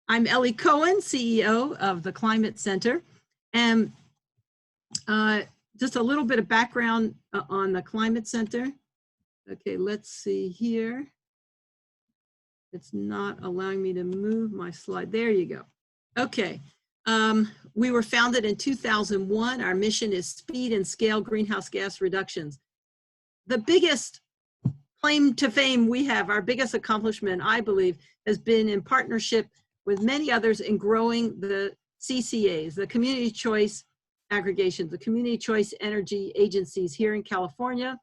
I'm Ellie Cohen, CEO of the Climate Center. And just a little bit of background on the Climate Center. Okay, let's see here. It's not allowing me to move my slide. There you go. Okay, we were founded in 2001. Our mission is speed and scale greenhouse gas reductions. The biggest claim to fame we have, our biggest accomplishment, I believe, has been in partnership with many others in growing the CCAs, the community choice aggregations, the community choice energy agencies here in California,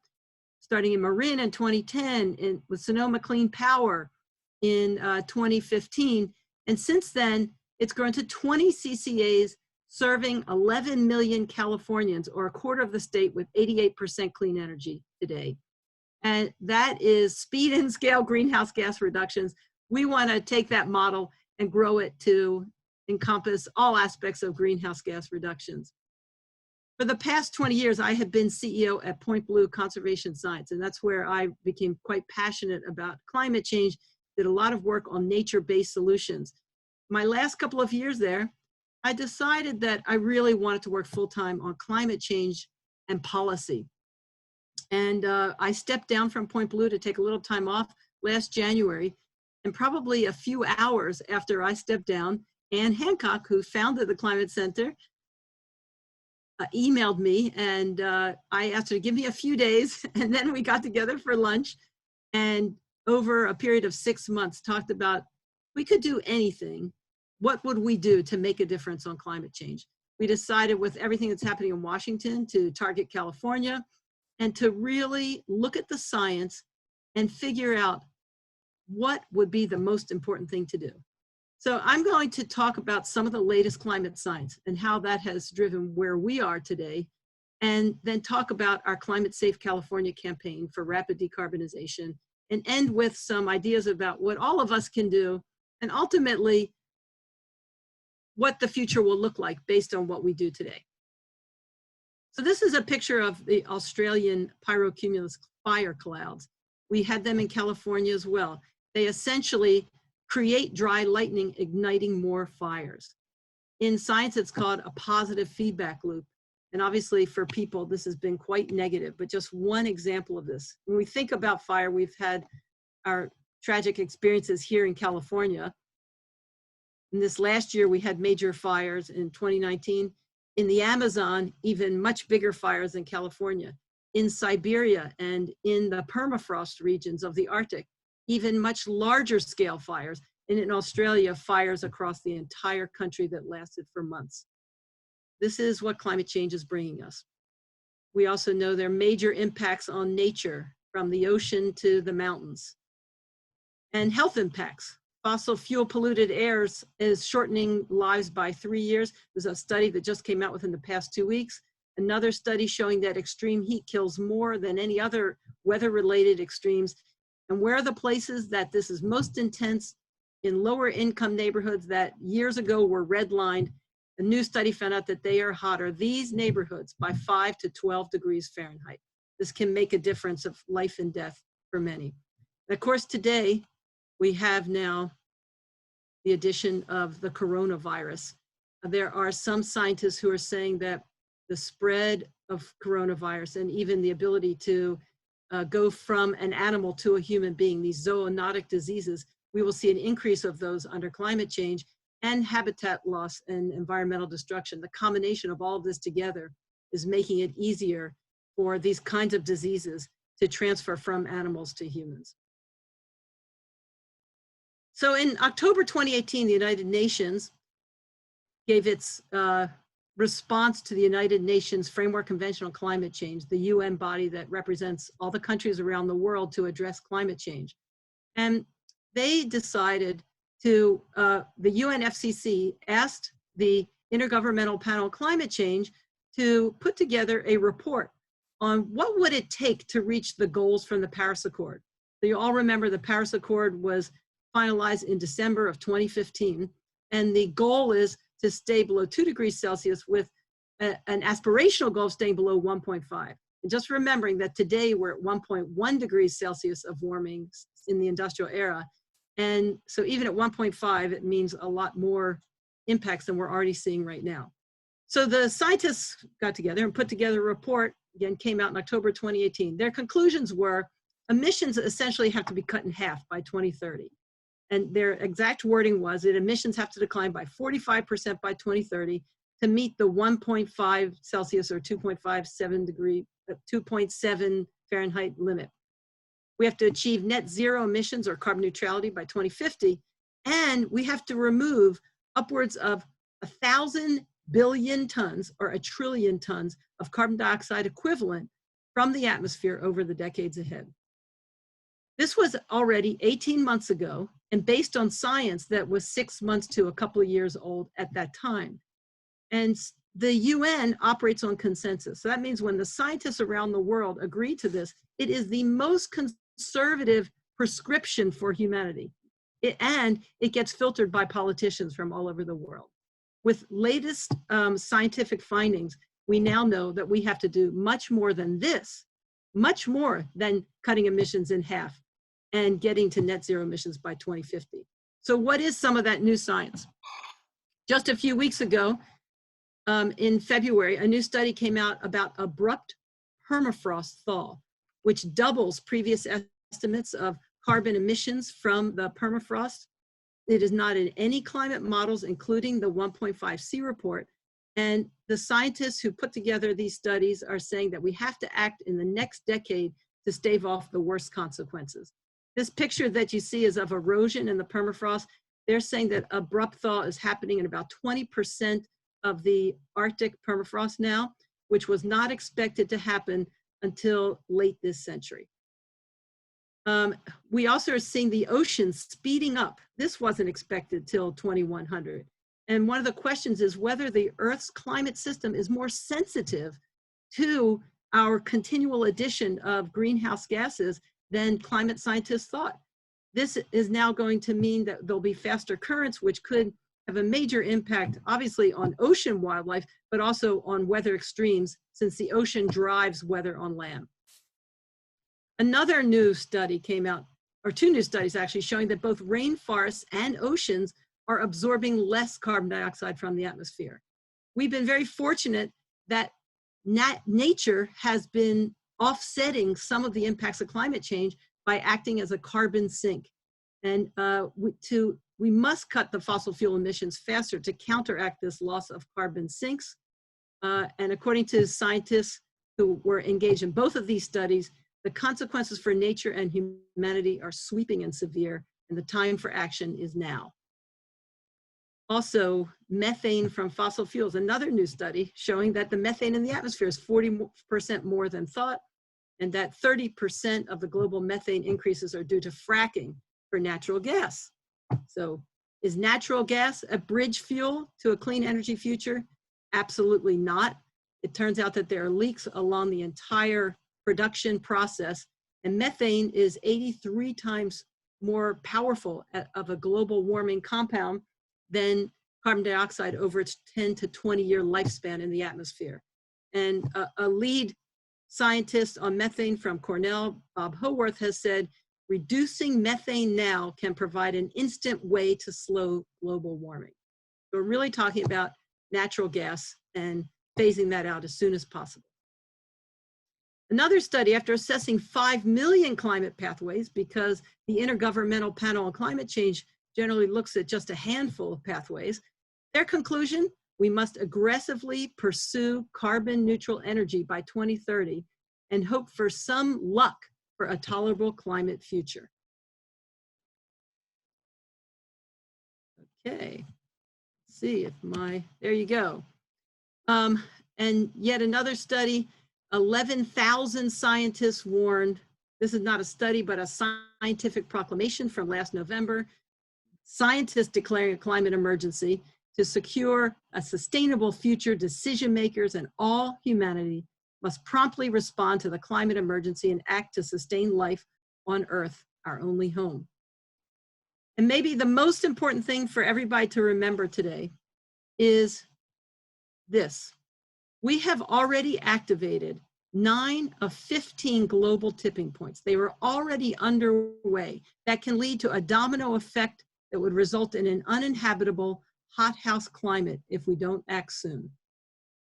starting in Marin in 2010, with Sonoma Clean Power in 2015. And since then, it's grown to 20 CCAs serving 11 million Californians, or a quarter of the state, with 88% clean energy today. And that is speed and scale greenhouse gas reductions. We want to take that model and grow it to encompass all aspects of greenhouse gas reductions. For the past 20 years, I have been CEO at Point Blue Conservation Science, and that's where I became quite passionate about climate change, did a lot of work on nature-based solutions. My last couple of years there, I decided that I really wanted to work full-time on climate change and policy. And I stepped down from Point Blue to take a little time off last January. And probably a few hours after I stepped down, Ann Hancock, who founded the Climate Center, emailed me, and I asked her to give me a few days, and then we got together for lunch, and over a period of 6 months talked about, we could do anything. What would we do to make a difference on climate change? We decided, with everything that's happening in Washington, to target California and to really look at the science and figure out what would be the most important thing to do. So I'm going to talk about some of the latest climate science and how that has driven where we are today, and then talk about our Climate Safe California campaign for rapid decarbonization, and end with some ideas about what all of us can do, and ultimately what the future will look like based on what we do today. So this is a picture of the Australian pyrocumulus fire clouds. We had them in California as well. They essentially create dry lightning, igniting more fires. In science, it's called a positive feedback loop. And obviously for people, this has been quite negative, but just one example of this. When we think about fire, we've had our tragic experiences here in California. In this last year, we had major fires in 2019. In the Amazon, even much bigger fires than California. In Siberia and in the permafrost regions of the Arctic, even much larger scale fires. And in Australia, fires across the entire country that lasted for months. This is what climate change is bringing us. We also know there are major impacts on nature, from the ocean to the mountains. And health impacts. Fossil fuel polluted air is shortening lives by 3 years. There's a study that just came out within the past 2 weeks. Another study showing that extreme heat kills more than any other weather-related extremes. And where are the places that this is most intense? In lower income neighborhoods that years ago were redlined. A new study found out that they are hotter, these neighborhoods, by 5 to 12 degrees Fahrenheit. This can make a difference of life and death for many. And of course, today, we have now the addition of the coronavirus. There are some scientists who are saying that the spread of coronavirus and even the ability to go from an animal to a human being, these zoonotic diseases, we will see an increase of those under climate change and habitat loss and environmental destruction. The combination of all of this together is making it easier for these kinds of diseases to transfer from animals to humans. So in October 2018, the United Nations gave its response to the United Nations Framework Convention on Climate Change, the UN body that represents all the countries around the world to address climate change. And they decided to, the UNFCCC asked the Intergovernmental Panel on Climate Change to put together a report on what would it take to reach the goals from the Paris Accord. So you all remember the Paris Accord was finalized in December of 2015, and the goal is to stay below 2 degrees Celsius with an aspirational goal of staying below 1.5. And just remembering that today we're at 1.1 degrees Celsius of warming in the industrial era, And so even at 1.5, it means a lot more impacts than we're already seeing right now. So the scientists got together and put together a report, again, came out in October 2018. Their conclusions were emissions essentially have to be cut in half by 2030. And their exact wording was that emissions have to decline by 45% by 2030 to meet the 1.5 Celsius or 2.7 Fahrenheit limit. We have to achieve net zero emissions or carbon neutrality by 2050, and we have to remove upwards of 1,000 billion tons or 1 trillion tons of carbon dioxide equivalent from the atmosphere over the decades ahead. This was already 18 months ago and based on science that was 6 months to a couple of years old at that time. And the UN operates on consensus. So that means when the scientists around the world agree to this, it is the most conservative prescription for humanity. And it gets filtered by politicians from all over the world. With latest scientific findings, we now know that we have to do much more than this, much more than cutting emissions in half and getting to net zero emissions by 2050. So what is some of that new science? Just a few weeks ago, in February, a new study came out about abrupt permafrost thaw, which doubles previous estimates of carbon emissions from the permafrost. It is not in any climate models, including the 1.5C report. And the scientists who put together these studies are saying that we have to act in the next decade to stave off the worst consequences. This picture that you see is of erosion in the permafrost. They're saying that abrupt thaw is happening in about 20% of the Arctic permafrost now, which was not expected to happen until late this century. We also are seeing the oceans speeding up. This wasn't expected till 2100. And one of the questions is whether the Earth's climate system is more sensitive to our continual addition of greenhouse gases than climate scientists thought. This is now going to mean that there'll be faster currents, which could have a major impact, obviously, on ocean wildlife, but also on weather extremes, since the ocean drives weather on land. Another new study came out, or two new studies actually, showing that both rainforests and oceans are absorbing less carbon dioxide from the atmosphere. We've been very fortunate that nature has been offsetting some of the impacts of climate change by acting as a carbon sink. And we must cut the fossil fuel emissions faster to counteract this loss of carbon sinks. And according to scientists who were engaged in both of these studies, the consequences for nature and humanity are sweeping and severe, and the time for action is now. Also, methane from fossil fuels, another new study showing that the methane in the atmosphere is 40% more than thought, and that 30% of the global methane increases are due to fracking for natural gas. So is natural gas a bridge fuel to a clean energy future? Absolutely not. It turns out that there are leaks along the entire production process, and methane is 83 times more powerful of a global warming compound than carbon dioxide over its 10 to 20 year lifespan in the atmosphere. And a lead scientist on methane from Cornell, Bob Howarth, has said, reducing methane now can provide an instant way to slow global warming. So we're really talking about natural gas and phasing that out as soon as possible. Another study, after assessing 5 million climate pathways, because the Intergovernmental Panel on Climate Change generally looks at just a handful of pathways, their conclusion, we must aggressively pursue carbon neutral energy by 2030 and hope for some luck for a tolerable climate future. Okay, let's see if there you go. And yet another study, 11,000 scientists warned, this is not a study, but a scientific proclamation from last November, scientists declaring a climate emergency to secure a sustainable future. Decision makers and all humanity must promptly respond to the climate emergency and act to sustain life on Earth, our only home. And maybe the most important thing for everybody to remember today is this. We have already activated 9 of 15 global tipping points. They were already underway that can lead to a domino effect that would result in an uninhabitable hothouse climate if we don't act soon.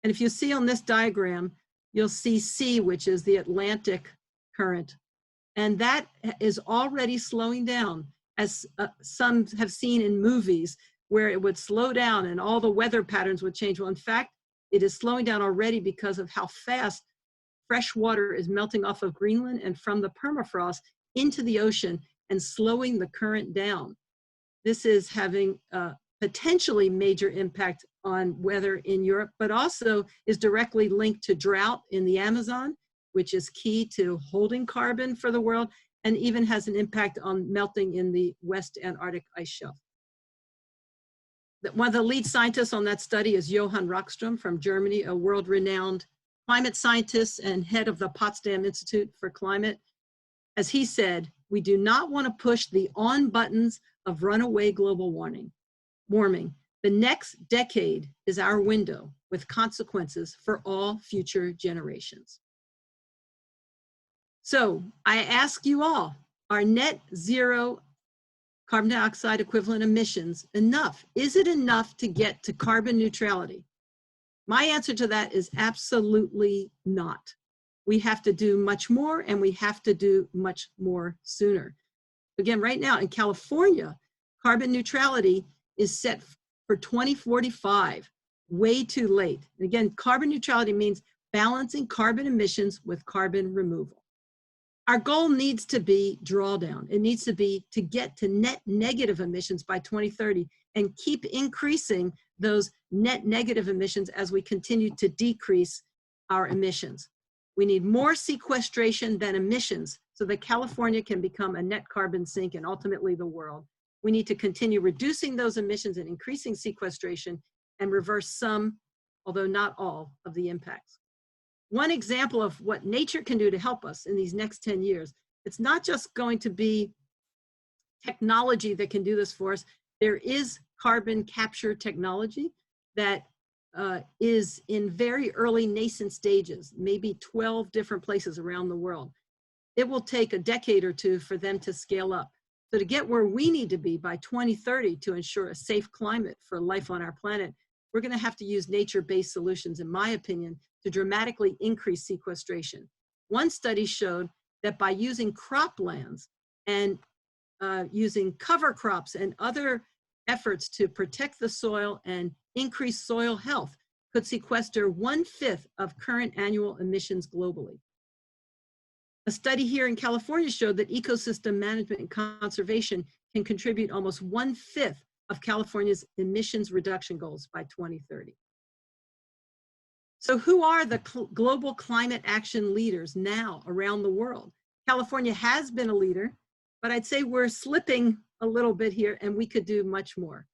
And if you see on this diagram, you'll see C, which is the Atlantic current. And that is already slowing down, as some have seen in movies where it would slow down and all the weather patterns would change. Well, in fact, it is slowing down already because of how fast fresh water is melting off of Greenland and from the permafrost into the ocean and slowing the current down. This is having a potentially major impact on weather in Europe, but also is directly linked to drought in the Amazon, which is key to holding carbon for the world, and even has an impact on melting in the West Antarctic ice shelf. One of the lead scientists on that study is Johann Rockström from Germany, a world-renowned climate scientist and head of the Potsdam Institute for Climate. As he said, we do not want to push the on buttons of runaway global warming. The next decade is our window with consequences for all future generations. So I ask you all, are net zero carbon dioxide equivalent emissions enough? Is it enough to get to carbon neutrality? My answer to that is absolutely not. We have to do much more, and we have to do much more sooner. Again, right now in California, carbon neutrality is set for 2045, way too late. And again, carbon neutrality means balancing carbon emissions with carbon removal. Our goal needs to be drawdown. It needs to be to get to net negative emissions by 2030 and keep increasing those net negative emissions as we continue to decrease our emissions. We need more sequestration than emissions so that California can become a net carbon sink and ultimately the world. We need to continue reducing those emissions and increasing sequestration and reverse some, although not all, of the impacts. One example of what nature can do to help us in these next 10 years, it's not just going to be technology that can do this for us. There is carbon capture technology that is in very early nascent stages, maybe 12 different places around the world. It will take a decade or two for them to scale up. So to get where we need to be by 2030 to ensure a safe climate for life on our planet, we're going to have to use nature-based solutions, in my opinion, to dramatically increase sequestration. One study showed that by using croplands and using cover crops and other efforts to protect the soil and increase soil health could sequester 1/5 of current annual emissions globally. A study here in California showed that ecosystem management and conservation can contribute almost 1/5 of California's emissions reduction goals by 2030. So who are the global climate action leaders now around the world? California has been a leader, but I'd say we're slipping a little bit here and we could do much more.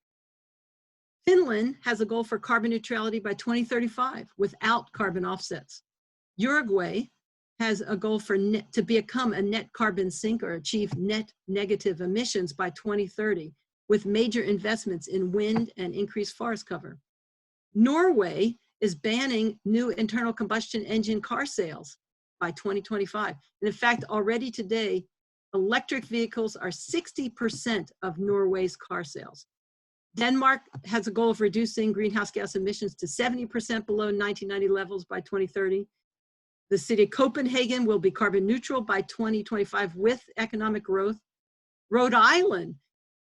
Finland has a goal for carbon neutrality by 2035 without carbon offsets. Uruguay has a goal for to become a net carbon sink or achieve net negative emissions by 2030 with major investments in wind and increased forest cover. Norway is banning new internal combustion engine car sales by 2025. And in fact, already today, electric vehicles are 60% of Norway's car sales. Denmark has a goal of reducing greenhouse gas emissions to 70% below 1990 levels by 2030. The city of Copenhagen will be carbon neutral by 2025 with economic growth. Rhode Island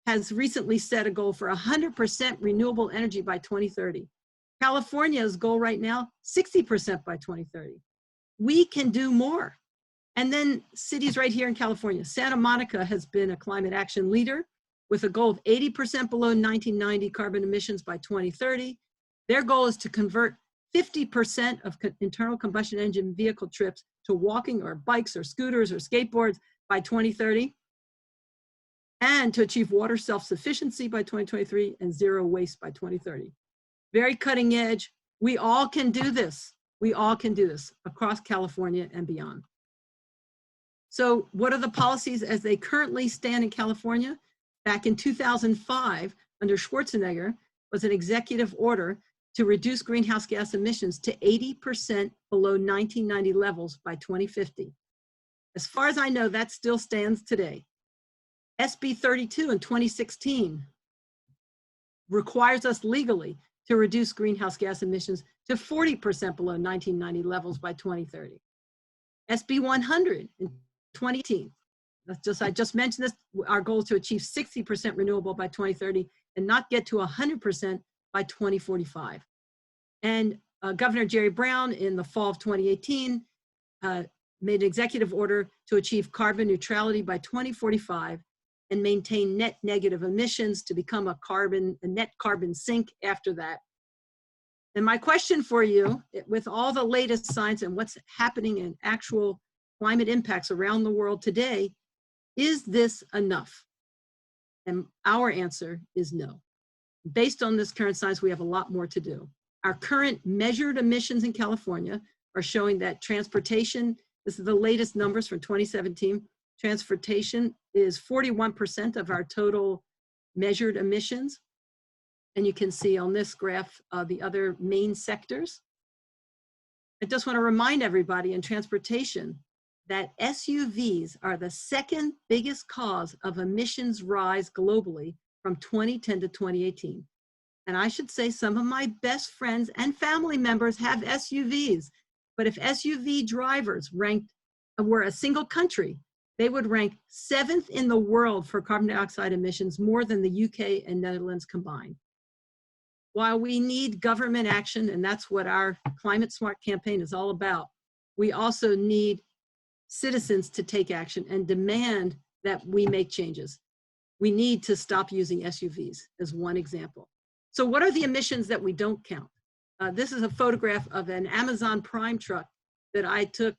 has recently set a goal for 100% renewable energy by 2030. California's goal right now, 60% by 2030. We can do more. And then cities right here in California. Santa Monica has been a climate action leader with a goal of 80% below 1990 carbon emissions by 2030. Their goal is to convert 50% of internal combustion engine vehicle trips to walking or bikes or scooters or skateboards by 2030, and to achieve water self-sufficiency by 2023 and zero waste by 2030. Very cutting edge. We all can do this. We all can do this across California and beyond. So what are the policies as they currently stand in California? Back in 2005, under Schwarzenegger, was an executive order to reduce greenhouse gas emissions to 80% below 1990 levels by 2050. As far as I know, that still stands today. SB 32 in 2016 requires us legally to reduce greenhouse gas emissions to 40% below 1990 levels by 2030. SB 100 in 2018. I just mentioned this, our goal is to achieve 60% renewable by 2030 and not get to 100% by 2045. And Governor Jerry Brown in the fall of 2018 made an executive order to achieve carbon neutrality by 2045 and maintain net negative emissions to become a net carbon sink after that. And my question for you, with all the latest science and what's happening in actual climate impacts around the world today, is this enough? And our answer is no. Based on this current science, we have a lot more to do. Our current measured emissions in California are showing that transportation, this is the latest numbers from 2017, transportation is 41% of our total measured emissions. And you can see on this graph the other main sectors. I just want to remind everybody in transportation that SUVs are the second biggest cause of emissions rise globally from 2010 to 2018. And I should say some of my best friends and family members have SUVs. But if SUV drivers were a single country, they would rank 7th in the world for carbon dioxide emissions, more than the UK and Netherlands combined. While we need government action, and that's what our Climate Smart campaign is all about, we also need citizens to take action and demand that we make changes. We need to stop using SUVs as one example. So what are the emissions that we don't count? This is a photograph of an Amazon Prime truck that I took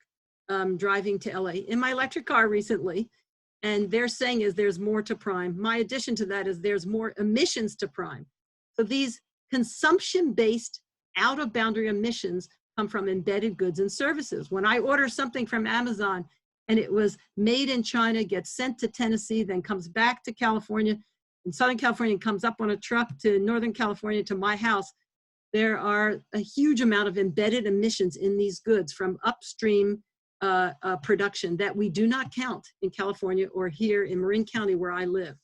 driving to LA in my electric car recently. And they're saying is there's more to Prime. My addition to that is there's more emissions to Prime. So these consumption-based out-of-boundary emissions come from embedded goods and services. When I order something from Amazon and it was made in China, gets sent to Tennessee, then comes back to California, in Southern California, and comes up on a truck to Northern California to my house, there are a huge amount of embedded emissions in these goods from upstream production that we do not count in California or here in Marin County where I live.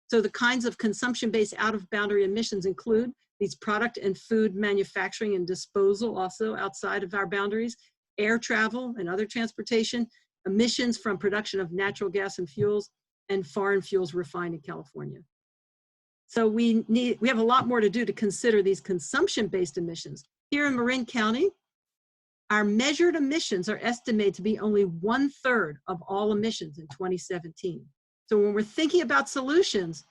So the kinds of consumption-based out-of-boundary emissions include these product and food manufacturing and disposal also outside of our boundaries, air travel and other transportation, emissions from production of natural gas and fuels, and foreign fuels refined in California. So we have a lot more to do to consider these consumption-based emissions. Here in Marin County, our measured emissions are estimated to be only 1/3 of all emissions in 2017. So when we're thinking about solutions,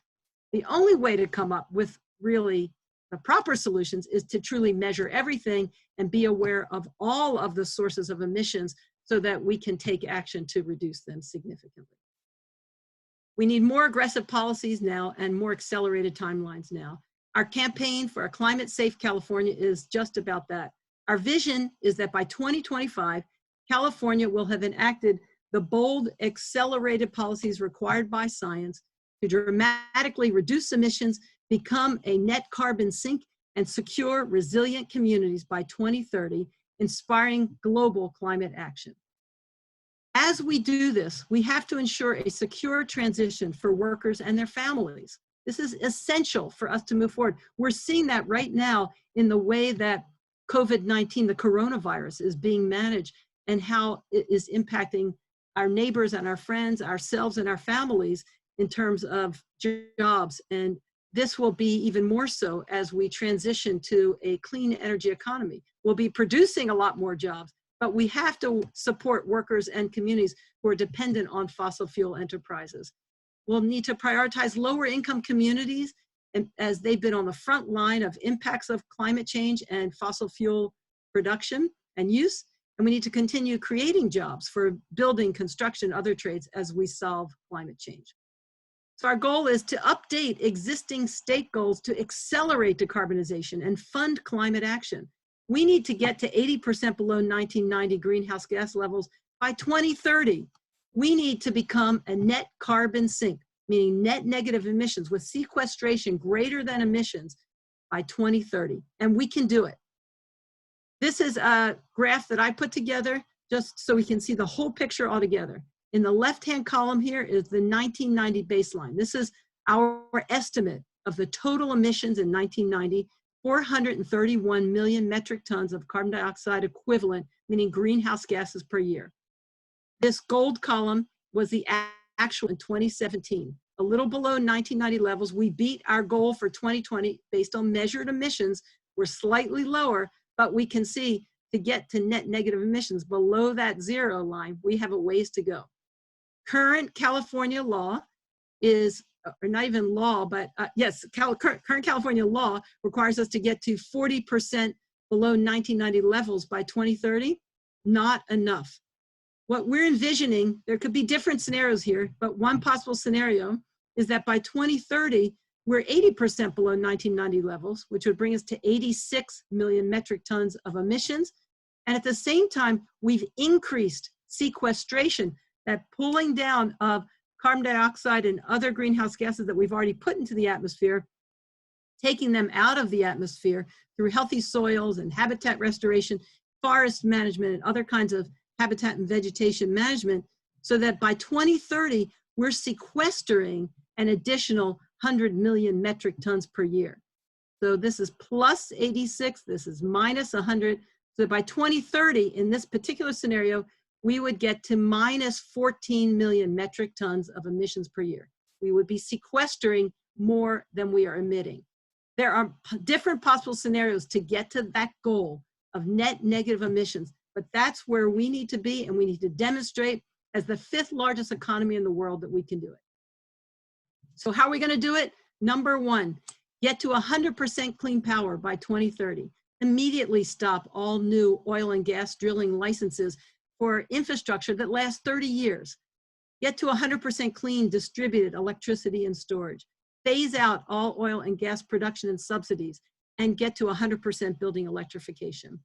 the only way to come up with really the proper solutions is to truly measure everything and be aware of all of the sources of emissions so that we can take action to reduce them significantly. We need more aggressive policies now and more accelerated timelines now. Our campaign for a climate-safe California is just about that. Our vision is that by 2025, California will have enacted the bold, accelerated policies required by science to dramatically reduce emissions, become a net carbon sink, and secure resilient communities by 2030, inspiring global climate action. As we do this, we have to ensure a secure transition for workers and their families. This is essential for us to move forward. We're seeing that right now in the way that COVID-19, the coronavirus, is being managed and how it is impacting our neighbors and our friends, ourselves and our families in terms of jobs. And this will be even more so as we transition to a clean energy economy. We'll be producing a lot more jobs, but we have to support workers and communities who are dependent on fossil fuel enterprises. We'll need to prioritize lower income communities as they've been on the front line of impacts of climate change and fossil fuel production and use. And we need to continue creating jobs for building, construction, other trades as we solve climate change. So our goal is to update existing state goals to accelerate decarbonization and fund climate action. We need to get to 80% below 1990 greenhouse gas levels by 2030. We need to become a net carbon sink, meaning net negative emissions with sequestration greater than emissions by 2030, and we can do it. This is a graph that I put together just so we can see the whole picture all together. In the left-hand column here is the 1990 baseline. This is our estimate of the total emissions in 1990, 431 million metric tons of carbon dioxide equivalent, meaning greenhouse gases per year. This gold column was the actual in 2017, a little below 1990 levels. We beat our goal for 2020 based on measured emissions. We're slightly lower, but we can see to get to net negative emissions below that zero line, we have a ways to go. Current California law is, or not even law, but yes, current California law requires us to get to 40% below 1990 levels by 2030. Not enough. What we're envisioning, there could be different scenarios here, but one possible scenario is that by 2030, we're 80% below 1990 levels, which would bring us to 86 million metric tons of emissions. And at the same time, we've increased sequestration, that pulling down of carbon dioxide and other greenhouse gases that we've already put into the atmosphere, taking them out of the atmosphere through healthy soils and habitat restoration, forest management, and other kinds of habitat and vegetation management, so that by 2030, we're sequestering an additional 100 million metric tons per year. So this is plus 86, this is minus 100. So by 2030, in this particular scenario, we would get to minus 14 million metric tons of emissions per year. We would be sequestering more than we are emitting. There are different possible scenarios to get to that goal of net negative emissions, but that's where we need to be, and we need to demonstrate as the 5th largest economy in the world that we can do it. So how are we going to do it? Number one, get to 100% clean power by 2030. Immediately stop all new oil and gas drilling licenses for infrastructure that lasts 30 years. Get to 100% clean distributed electricity and storage. Phase out all oil and gas production and subsidies, and get to 100% building electrification.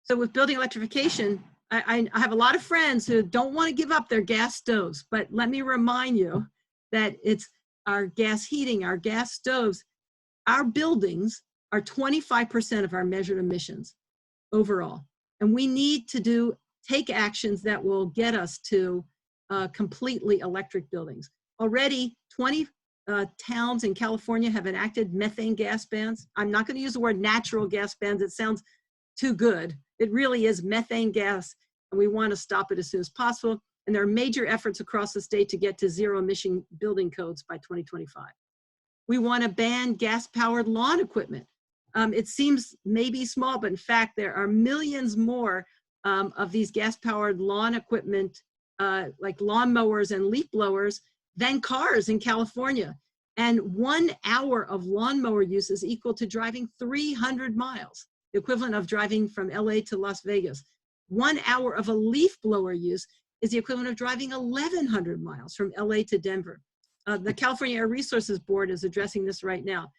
So with building electrification, I have a lot of friends who don't want to give up their gas stoves, but let me remind you that it's our gas heating, our gas stoves, our buildings are 25% of our measured emissions overall. And we need to take actions that will get us to completely electric buildings. Already 20 towns in California have enacted methane gas bans. I'm not going to use the word natural gas bans. It sounds too good. It really is methane gas, and we want to stop it as soon as possible. And there are major efforts across the state to get to zero emission building codes by 2025. We want to ban gas-powered lawn equipment. It seems maybe small, but in fact, there are millions more of these gas-powered lawn equipment, like lawn mowers and leaf blowers, than cars in California. And 1 hour of lawnmower use is equal to driving 300 miles, the equivalent of driving from LA to Las Vegas. 1 hour of a leaf blower use is the equivalent of driving 1,100 miles from LA to Denver. The California Air Resources Board is addressing this right now.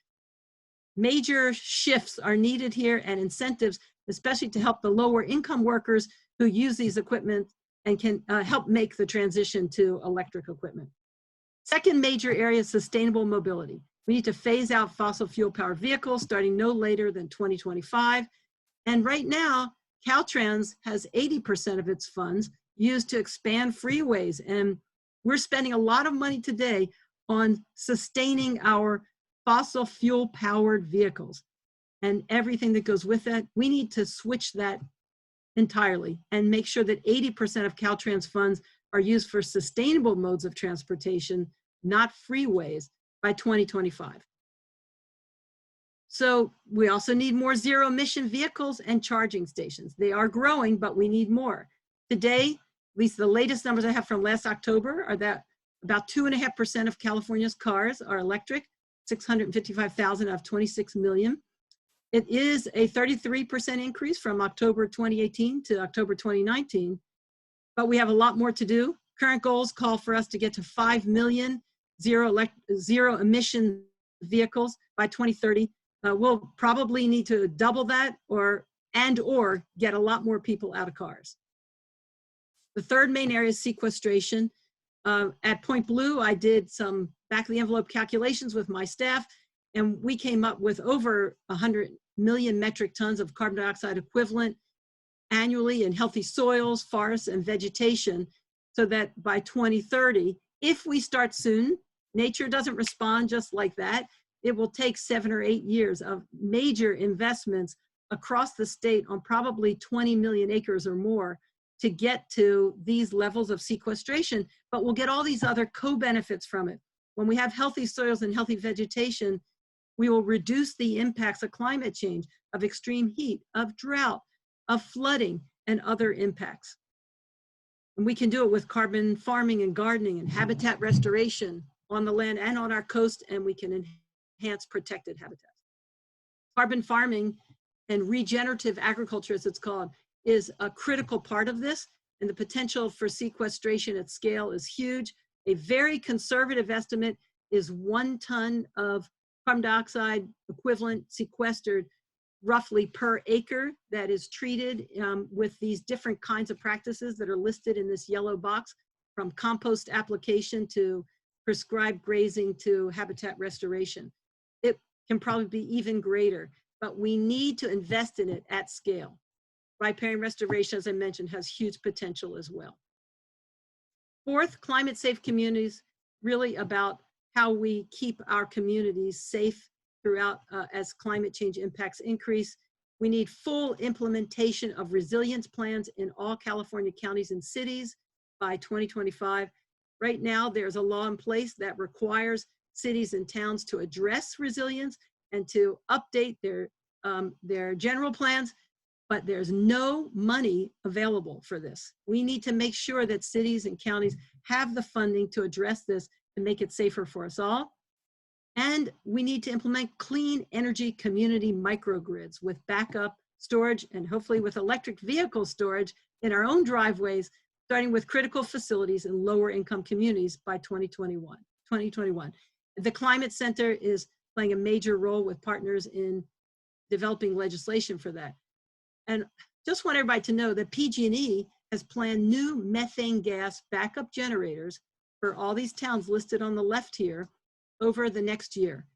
Major shifts are needed here, and incentives, especially to help the lower income workers who use these equipment and can help make the transition to electric equipment. Second major area is sustainable mobility. We need to phase out fossil fuel powered vehicles starting no later than 2025. And right now, Caltrans has 80% of its funds used to expand freeways. And we're spending a lot of money today on sustaining our fossil fuel powered vehicles and everything that goes with it. We need to switch that entirely and make sure that 80% of Caltrans funds are used for sustainable modes of transportation, not freeways, by 2025. So we also need more zero emission vehicles and charging stations. They are growing, but we need more. Today, at least the latest numbers I have from last October are that about 2.5% of California's cars are electric, 655,000 out of 26 million. It is a 33% increase from October 2018 to October 2019, but we have a lot more to do. Current goals call for us to get to 5 million zero emission vehicles by 2030. We'll probably need to double that or get a lot more people out of cars. The third main area is sequestration. At Point Blue, I did some back of the envelope calculations with my staff, And we came up with over 100 million metric tons of carbon dioxide equivalent annually in healthy soils, forests, and vegetation, so that by 2030, if we start soon, nature doesn't respond just like that. It will take 7 or 8 years of major investments across the state on probably 20 million acres or more to get to these levels of sequestration, but we'll get all these other co-benefits from it. When we have healthy soils and healthy vegetation, we will reduce the impacts of climate change, of extreme heat, of drought, of flooding, and other impacts. And we can do it with carbon farming and gardening and habitat restoration on the land and on our coast, and we can enhance protected habitats. Carbon farming and regenerative agriculture, as it's called, is a critical part of this, and the potential for sequestration at scale is huge. A very conservative estimate is 1 ton of carbon dioxide equivalent sequestered roughly per acre that is treated with these different kinds of practices that are listed in this yellow box, from compost application to prescribed grazing to habitat restoration. It can probably be even greater, but we need to invest in it at scale. Riparian restoration, as I mentioned, has huge potential as well. Fourth, climate safe communities, really about how we keep our communities safe throughout as climate change impacts increase. We need full implementation of resilience plans in all California counties and cities by 2025. Right now, there's a law in place that requires cities and towns to address resilience and to update their general plans, but there's no money available for this. We need to make sure that cities and counties have the funding to address this and make it safer for us all. And we need to implement clean energy community microgrids with backup storage and hopefully with electric vehicle storage in our own driveways, starting with critical facilities in lower income communities by 2021. The Climate Center is playing a major role with partners in developing legislation for that. And just want everybody to know that PG&E has planned new methane gas backup generators for all these towns listed on the left here over the next year.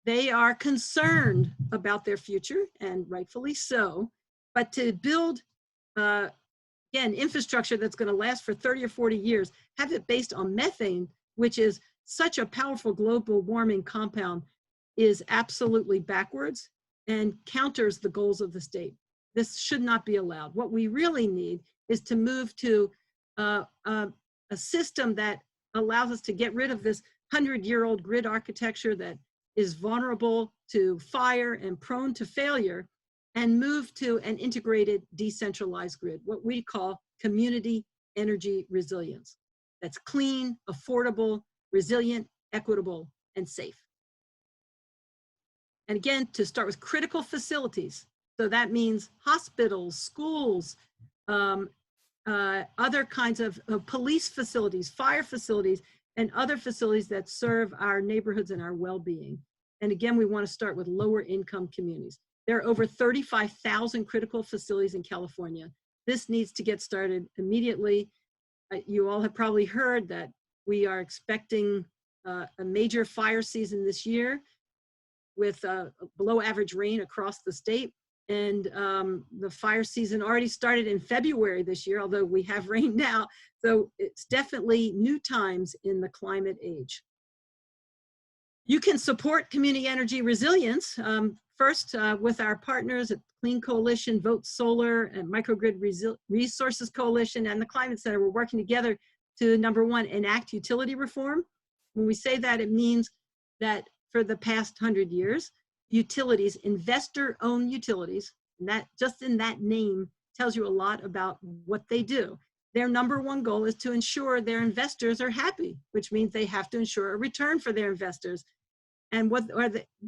They are concerned about their future, and rightfully so, but to build, again, infrastructure that's gonna last for 30 or 40 years, have it based on methane, which is such a powerful global warming compound, is absolutely backwards and counters the goals of the state. This should not be allowed. What we really need is to move to a system that allows us to get rid of this 100-year-old grid architecture that is vulnerable to fire and prone to failure, and move to an integrated decentralized grid, what we call community energy resilience. That's clean, affordable, resilient, equitable, and safe. And again, to start with critical facilities. So that means hospitals, schools, other kinds of police facilities, fire facilities, and other facilities that serve our neighborhoods and our well-being. And again, we want to start with lower income communities. There are over 35,000 critical facilities in California. This needs to get started immediately. You all have probably heard that we are expecting a major fire season this year with below average rain across the state. And the fire season already started in February this year, although we have rain now. So it's definitely new times in the climate age. You can support community energy resilience, first with our partners at Clean Coalition, Vote Solar, and Microgrid Resources Coalition, and the Climate Center. We're working together to, number one, enact utility reform. When we say that, it means that for the past 100 years, utilities, investor-owned utilities, and that just in that name tells you a lot about what they do. Their number one goal is to ensure their investors are happy, which means they have to ensure a return for their investors. And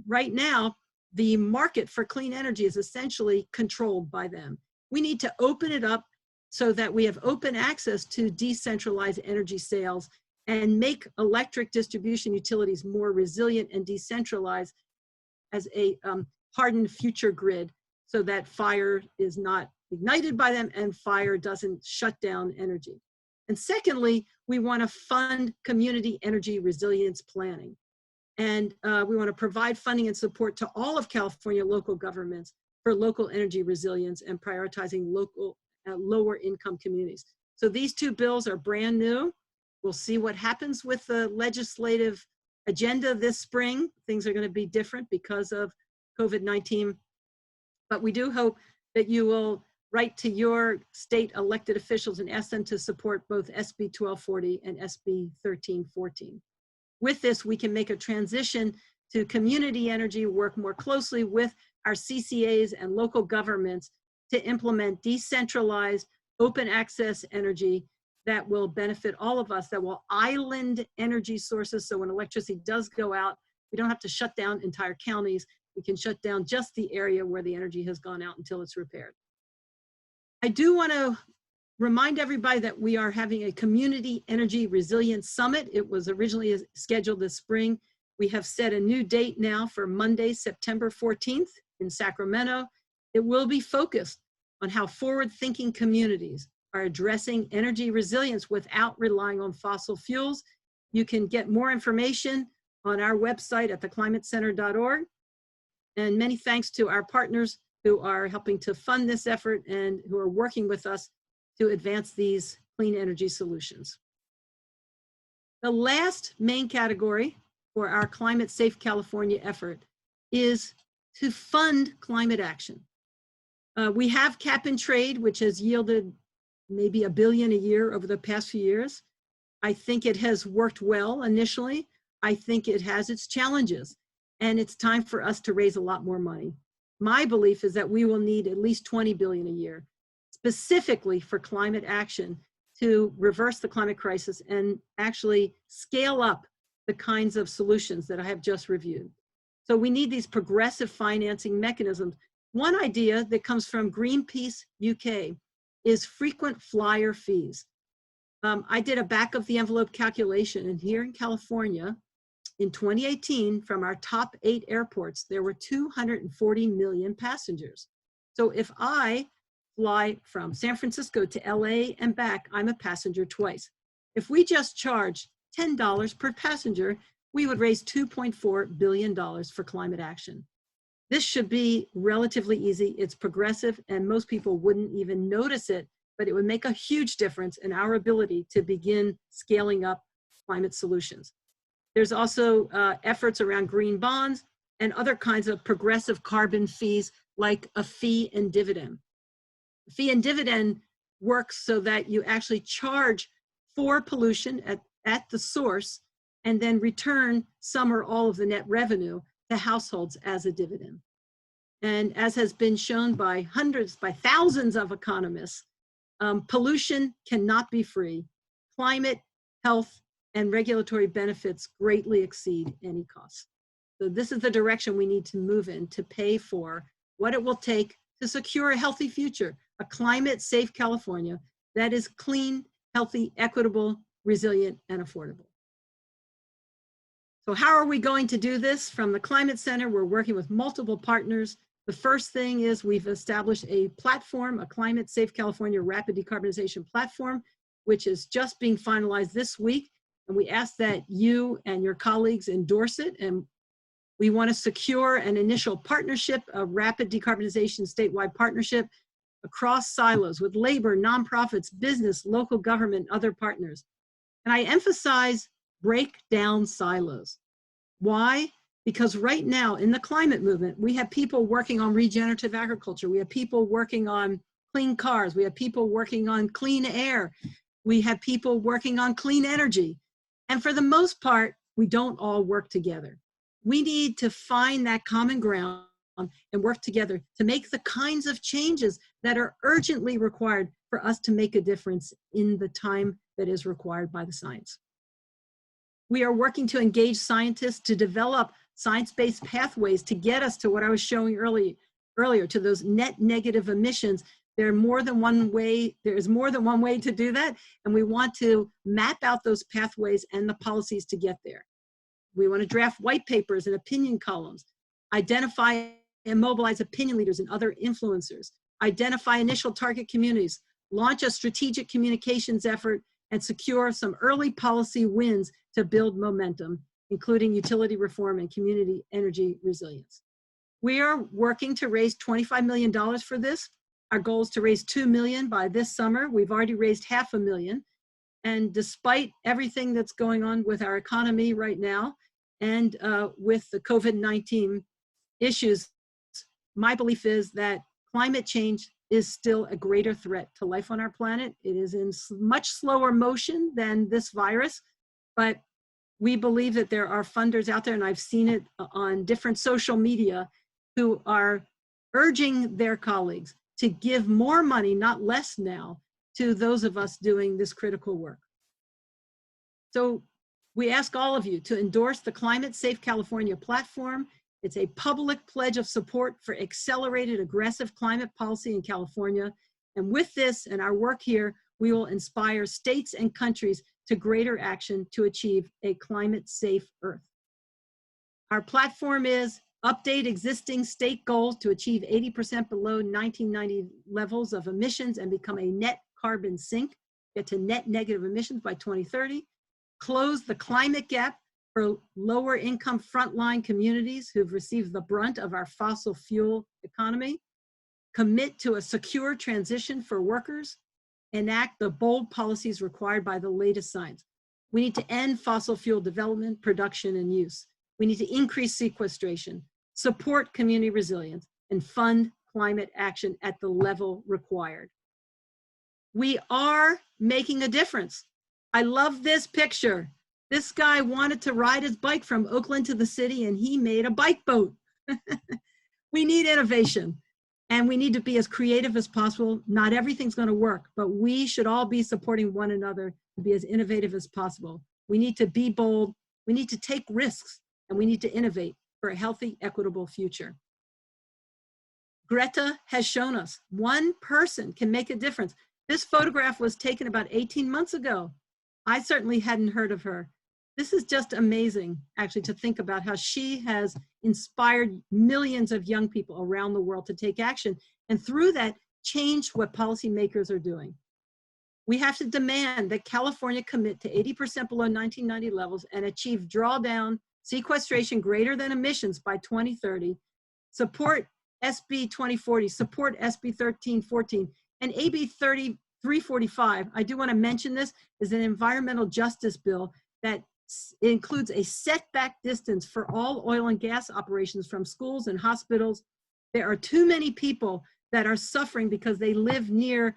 right now, the market for clean energy is essentially controlled by them. We need to open it up so that we have open access to decentralized energy sales and make electric distribution utilities more resilient and decentralized as a hardened future grid, so that fire is not ignited by them and fire doesn't shut down energy. And secondly, we want to fund community energy resilience planning. And we want to provide funding and support to all of California local governments for local energy resilience and prioritizing local lower income communities. So these two bills are brand new. We'll see what happens with the legislative agenda this spring. Things are going to be different because of COVID-19. But we do hope that you will write to your state elected officials and ask them to support both SB 1240 and SB 1314. With this, we can make a transition to community energy, work more closely with our CCAs and local governments to implement decentralized, open access energy that will benefit all of us, that will island energy sources. So when electricity does go out, we don't have to shut down entire counties. We can shut down just the area where the energy has gone out until it's repaired. I do want to remind everybody that we are having a Community Energy Resilience Summit. It was originally scheduled this spring. We have set a new date now for Monday, September 14th in Sacramento. It will be focused on how forward-thinking communities are addressing energy resilience without relying on fossil fuels. You can get more information on our website at theclimatecenter.org. And many thanks to our partners who are helping to fund this effort and who are working with us to advance these clean energy solutions. The last main category for our Climate Safe California effort is to fund climate action. We have cap and trade, which has yielded maybe $1 billion a year over the past few years. I think it has worked well initially. I think it has its challenges, and it's time for us to raise a lot more money. My belief is that we will need at least $20 billion a year, specifically for climate action to reverse the climate crisis and actually scale up the kinds of solutions that I have just reviewed. So we need these progressive financing mechanisms. One idea that comes from Greenpeace UK is frequent flyer fees. I did a back of the envelope calculation, and here in California, in 2018, from our top 8 airports, there were 240 million passengers. So if I fly from San Francisco to LA and back, I'm a passenger twice. If we just charge $10 per passenger, we would raise $2.4 billion for climate action. This should be relatively easy. It's progressive, and most people wouldn't even notice it, but it would make a huge difference in our ability to begin scaling up climate solutions. There's also efforts around green bonds and other kinds of progressive carbon fees, like a fee and dividend. Fee and dividend works so that you actually charge for pollution at the source and then return some or all of the net revenue to households as a dividend. And as has been shown by thousands of economists, pollution cannot be free. Climate, health, and regulatory benefits greatly exceed any cost. So this is the direction we need to move in to pay for what it will take to secure a healthy future, a climate-safe California that is clean, healthy, equitable, resilient, and affordable. So how are we going to do this? From the Climate Center, we're working with multiple partners. The first thing is we've established a platform, a Climate Safe California Rapid Decarbonization Platform, which is just being finalized this week. And we ask that you and your colleagues endorse it. And we want to secure an initial partnership, a rapid decarbonization statewide partnership across silos with labor, nonprofits, business, local government, other partners. And I emphasize break down silos. Why? Because right now in the climate movement, we have people working on regenerative agriculture. We have people working on clean cars. We have people working on clean air. We have people working on clean energy. And for the most part, we don't all work together. We need to find that common ground and work together to make the kinds of changes that are urgently required for us to make a difference in the time that is required by the science. We are working to engage scientists to develop science-based pathways to get us to what I was showing earlier, to those net negative emissions. There is more than one way to do that, and we want to map out those pathways and the policies to get there. We want to draft white papers and opinion columns, identify and mobilize opinion leaders and other influencers, identify initial target communities, launch a strategic communications effort, and secure some early policy wins to build momentum. including utility reform and community energy resilience. We are working to raise $25 million for this. Our goal is to raise $2 million by this summer. We've already raised $500,000. And despite everything that's going on with our economy right now and with the COVID-19 issues, my belief is that climate change is still a greater threat to life on our planet. It is in much slower motion than this virus, but we believe that there are funders out there, and I've seen it on different social media, who are urging their colleagues to give more money, not less now, to those of us doing this critical work. So we ask all of you to endorse the Climate Safe California platform. It's a public pledge of support for accelerated, aggressive climate policy in California. And with this and our work here, we will inspire states and countries to greater action to achieve a climate-safe Earth. Our platform is update existing state goals to achieve 80% below 1990 levels of emissions and become a net carbon sink, get to net negative emissions by 2030, close the climate gap for lower income frontline communities who've received the brunt of our fossil fuel economy, commit to a secure transition for workers, enact the bold policies required by the latest science. We need to end fossil fuel development, production, and use. We need to increase sequestration, support community resilience, and fund climate action at the level required. We are making a difference. I love this picture. This guy wanted to ride his bike from Oakland to the city, and he made a bike boat. We need innovation, and we need to be as creative as possible. Not everything's going to work, but we should all be supporting one another to be as innovative as possible. We need to be bold, we need to take risks, and we need to innovate for a healthy, equitable future. Greta has shown us one person can make a difference. This photograph was taken about 18 months ago. I certainly hadn't heard of her. This is just amazing, actually, to think about how she has inspired millions of young people around the world to take action, and through that, change what policymakers are doing. We have to demand that California commit to 80% below 1990 levels and achieve drawdown sequestration greater than emissions by 2030, support SB 2040, support SB 1314, and AB 345. I do want to mention this is an environmental justice bill that includes a setback distance for all oil and gas operations from schools and hospitals. There are too many people that are suffering because they live near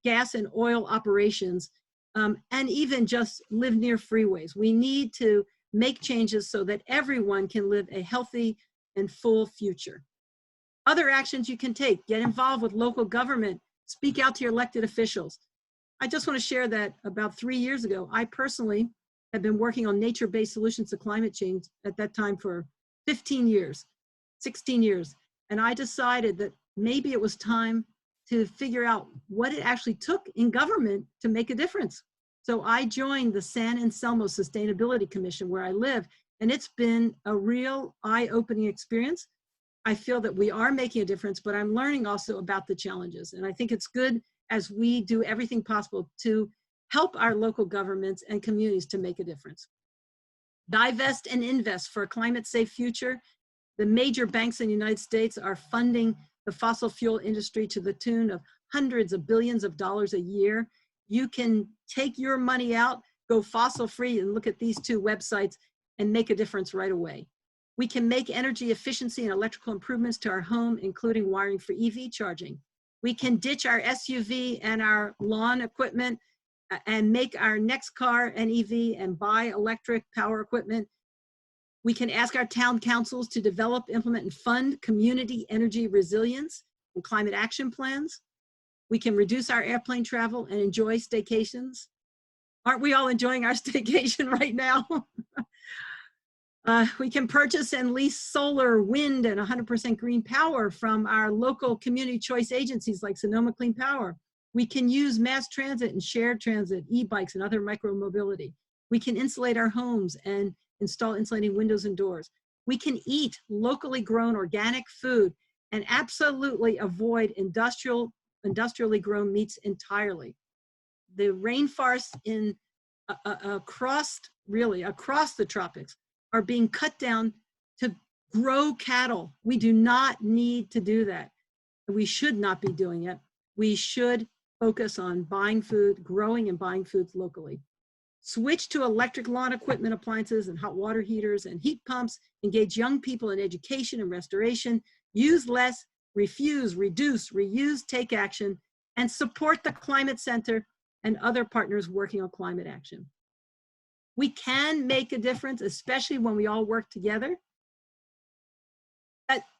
gas and oil operations, and even just live near freeways. We need to make changes so that everyone can live a healthy and full future. Other actions you can take: get involved with local government, speak out to your elected officials. I just want to share that about 3 years ago, I personally have been working on nature-based solutions to climate change at that time for 15 years, 16 years. And I decided that maybe it was time to figure out what it actually took in government to make a difference. So I joined the San Anselmo Sustainability Commission where I live, and it's been a real eye-opening experience. I feel that we are making a difference, but I'm learning also about the challenges. And I think it's good as we do everything possible to help our local governments and communities to make a difference. Divest and invest for a climate-safe future. The major banks in the United States are funding the fossil fuel industry to the tune of hundreds of billions of dollars a year. You can take your money out, go fossil-free, and look at these two websites and make a difference right away. We can make energy efficiency and electrical improvements to our home, including wiring for EV charging. We can ditch our SUV and our lawn equipment and make our next car an EV and buy electric power equipment. We can ask our town councils to develop, implement, and fund community energy resilience and climate action plans. We can reduce our airplane travel and enjoy staycations. Aren't we all enjoying our staycation right now? We can purchase and lease solar, wind, and 100% green power from our local community choice agencies like Sonoma Clean Power. We can use mass transit and shared transit, e-bikes, and other micro-mobility. We can insulate our homes and install insulating windows and doors. We can eat locally grown organic food and absolutely avoid industrially grown meats entirely. The rainforests in across, really across the tropics, are being cut down to grow cattle. We do not need to do that. We should not be doing it. We should focus on buying food, growing and buying foods locally. Switch to electric lawn equipment, appliances, and hot water heaters and heat pumps. Engage young people in education and restoration. Use less, refuse, reduce, reuse, take action, and support the Climate Center and other partners working on climate action. We can make a difference, especially when we all work together.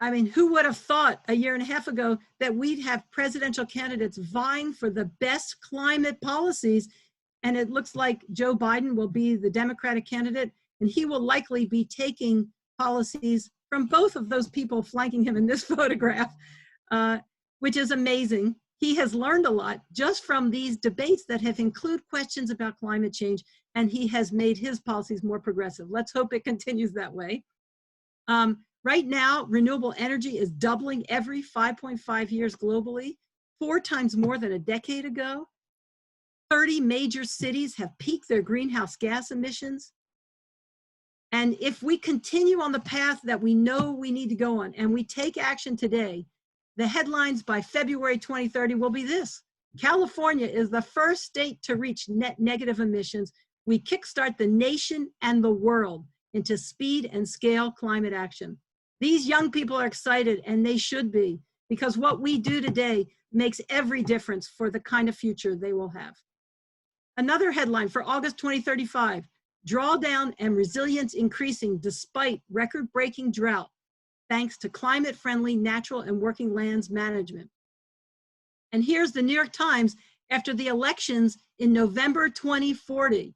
I mean, who would have thought a year and a half ago that we'd have presidential candidates vying for the best climate policies? And it looks like Joe Biden will be the Democratic candidate, and he will likely be taking policies from both of those people flanking him in this photograph, which is amazing. He has learned a lot just from these debates that have included questions about climate change, and he has made his policies more progressive. Let's hope it continues that way. Right now, renewable energy is doubling every 5.5 years globally, 4 times more than a decade ago. 30 major cities have peaked their greenhouse gas emissions. And if we continue on the path that we know we need to go on, and we take action today, the headlines by February 2030 will be this: California is the first state to reach net negative emissions. We kickstart the nation and the world into speed and scale climate action. These young people are excited, and they should be, because what we do today makes every difference for the kind of future they will have. Another headline for August 2035, drawdown and resilience increasing despite record-breaking drought, thanks to climate-friendly natural and working lands management. And here's the New York Times after the elections in November 2040.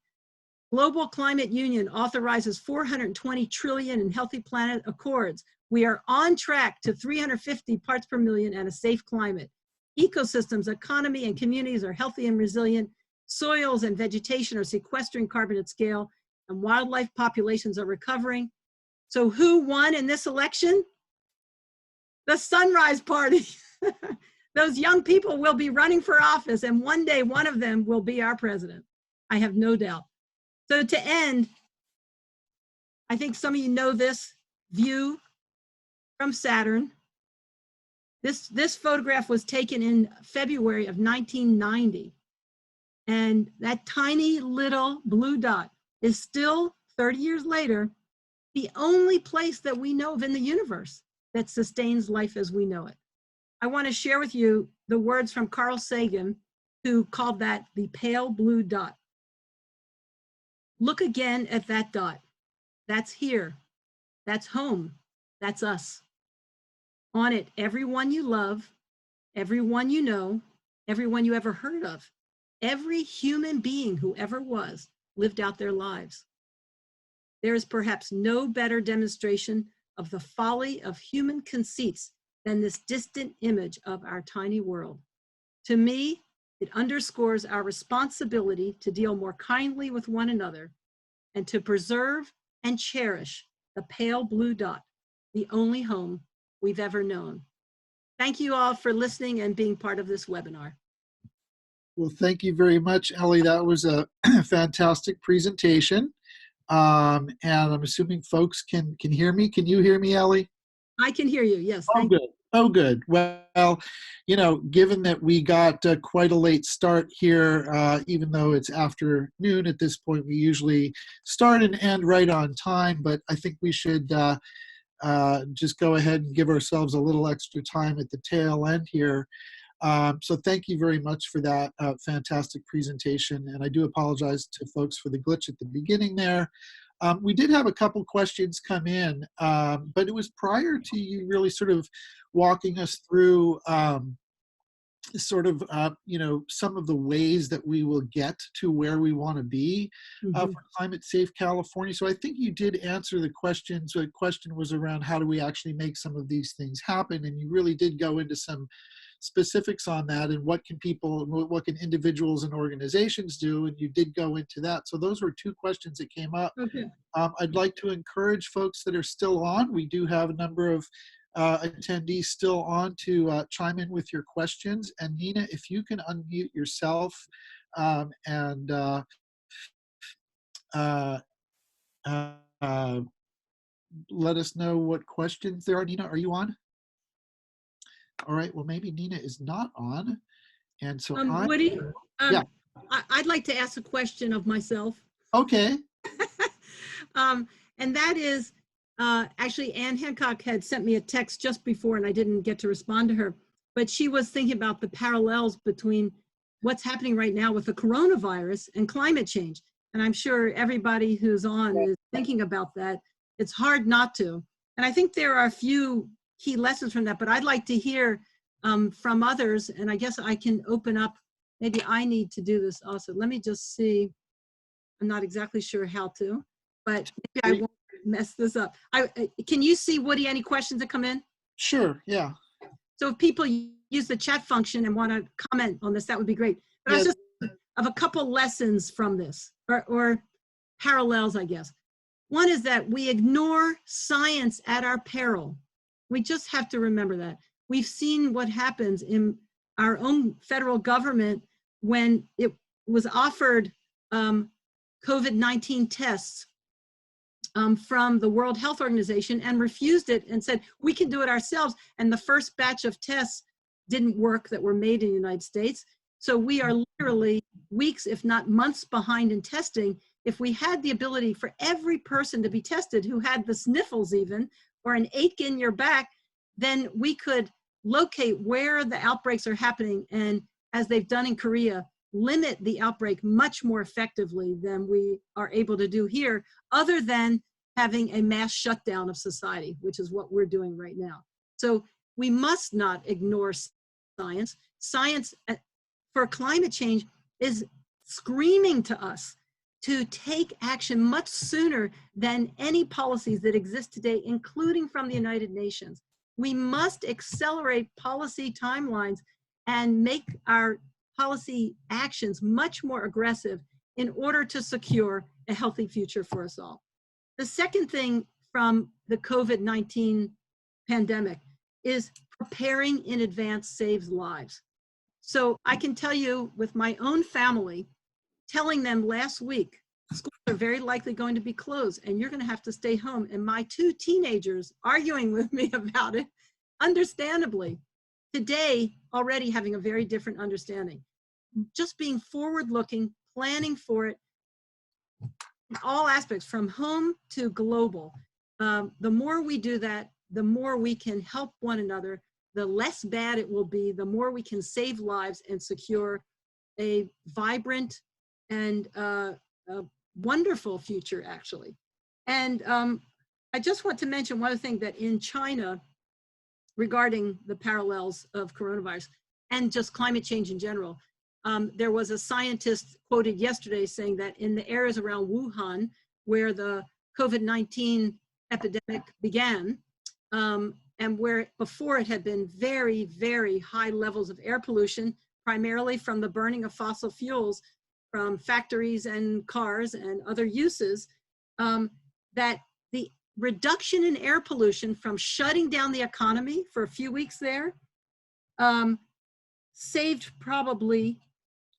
Global Climate Union authorizes $420 trillion in Healthy Planet Accords. We are on track to 350 parts per million and a safe climate. Ecosystems, economy, and communities are healthy and resilient. Soils and vegetation are sequestering carbon at scale, and wildlife populations are recovering. So who won in this election? The Sunrise Party. Those young people will be running for office, and one day one of them will be our president. I have no doubt. So to end, I think some of you know this view from Saturn. This photograph was taken in February of 1990. And that tiny little blue dot is still, 30 years later, the only place that we know of in the universe that sustains life as we know it. I want to share with you the words from Carl Sagan, who called that the pale blue dot. Look again at that dot. That's here. That's home. That's us. On it, everyone you love, everyone you know, everyone you ever heard of, every human being who ever was lived out their lives. There is perhaps no better demonstration of the folly of human conceits than this distant image of our tiny world. To me, it underscores our responsibility to deal more kindly with one another and to preserve and cherish the pale blue dot, the only home we've ever known. Thank you all for listening and being part of this webinar. Well, thank you very much, Ellie. That was a fantastic presentation. And I'm assuming folks can hear me. Can you hear me, Ellie? I can hear you, yes. Oh, good. Oh, good. Well, you know, given that we got quite a late start here, even though it's afternoon at this point, we usually start and end right on time, but I think we should just go ahead and give ourselves a little extra time at the tail end here. So thank you very much for that fantastic presentation. And I do apologize to folks for the glitch at the beginning there. We did have a couple questions come in, but it was prior to you really sort of walking us through you know, some of the ways that we will get to where we want to be for climate safe California. So I think you did answer the question. So the question was around how do we actually make some of these things happen? And you really did go into some specifics on that and what can individuals and organizations do, and you did go into that. So those were two questions that came up. Okay. I'd like to encourage folks that are still on. We do have a number of attendees still on to chime in with your questions. And Nina, if you can unmute yourself and uh, let us know what questions there are. Nina, are you on? All right, well, maybe Nina is not on. And so Woody, yeah, I'd like to ask a question of myself. okay. And that is, actually, Ann Hancock had sent me a text just before, and I didn't get to respond to her, but she was thinking about the parallels between what's happening right now with the coronavirus and climate change. And I'm sure everybody who's on is thinking about that. It's hard not to. And I think there are a few key lessons from that, but I'd like to hear from others, and I guess I can open up, maybe I need to do this also. Let me just see. I'm not exactly sure how to, but maybe I won't mess this up. Can you see, Woody, any questions that come in? Sure, yeah. So if people use the chat function and want to comment on this, that would be great. But I was just of a couple lessons from this, or parallels, I guess. One is that we ignore science at our peril. We just have to remember that. We've seen what happens in our own federal government when it was offered COVID-19 tests from the World Health Organization and refused it and said, we can do it ourselves. And the first batch of tests didn't work that were made in the United States. So we are literally weeks, if not months behind in testing. If we had the ability for every person to be tested who had the sniffles even, or an ache in your back, then we could locate where the outbreaks are happening. And as they've done in Korea, limit the outbreak much more effectively than we are able to do here, other than having a mass shutdown of society, which is what we're doing right now. So we must not ignore science. Science for climate change is screaming to us to take action much sooner than any policies that exist today, including from the United Nations. We must accelerate policy timelines and make our policy actions much more aggressive in order to secure a healthy future for us all. The second thing from the COVID-19 pandemic is preparing in advance saves lives. So I can tell you with my own family, telling them last week, schools are very likely going to be closed and you're going to have to stay home. And my two teenagers arguing with me about it, understandably, today already having a very different understanding. Just being forward-looking, planning for it in all aspects, from home to global. The more we do that, the more we can help one another, the less bad it will be, the more we can save lives and secure a vibrant and a wonderful future, actually. And I just want to mention one other thing, that in China, regarding the parallels of coronavirus and just climate change in general, there was a scientist quoted yesterday saying that in the areas around Wuhan, where the COVID-19 epidemic began, and where before it had been very, very high levels of air pollution, primarily from the burning of fossil fuels from factories and cars and other uses, that the reduction in air pollution from shutting down the economy for a few weeks there saved probably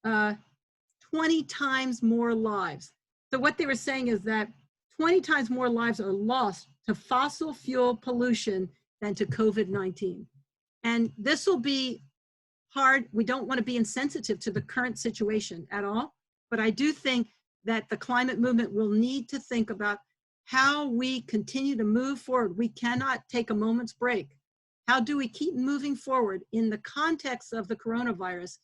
20 times more lives. So what they were saying is that 20 times more lives are lost to fossil fuel pollution than to COVID-19. And this will be hard. We don't want to be insensitive to the current situation at all, but I do think that the climate movement will need to think about how we continue to move forward. We cannot take a moment's break. How do we keep moving forward in the context of the coronavirus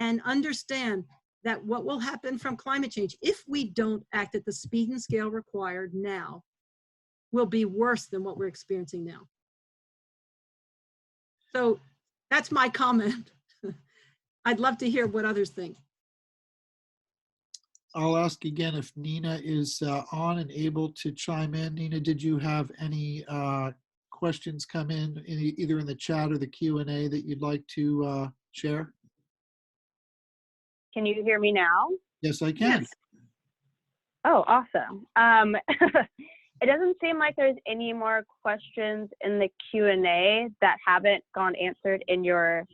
and understand that what will happen from climate change, if we don't act at the speed and scale required now, will be worse than what we're experiencing now. So that's my comment. I'd love to hear what others think. I'll ask again if Nina is on and able to chime in. Nina, did you have any questions come in, either in the chat or the Q&A, that you'd like to share? Can you hear me now? Yes, I can. Yes. Oh, awesome. It doesn't seem like there's any more questions in the Q&A that haven't gone answered in your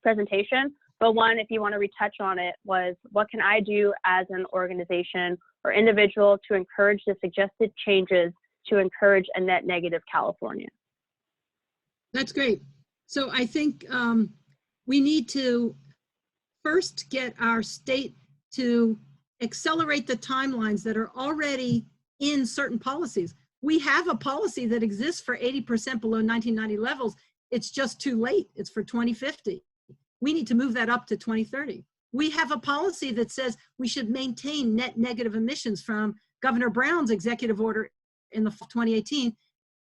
presentation, But one, if you want to retouch on it, was what can I do as an organization or individual to encourage the suggested changes to encourage a net negative California? That's great. So I think we need to first get our state to accelerate the timelines that are already in certain policies. We have a policy that exists for 80% below 1990 levels. It's just too late. It's for 2050. We need to move that up to 2030. We have a policy that says we should maintain net negative emissions from Governor Brown's executive order in the 2018,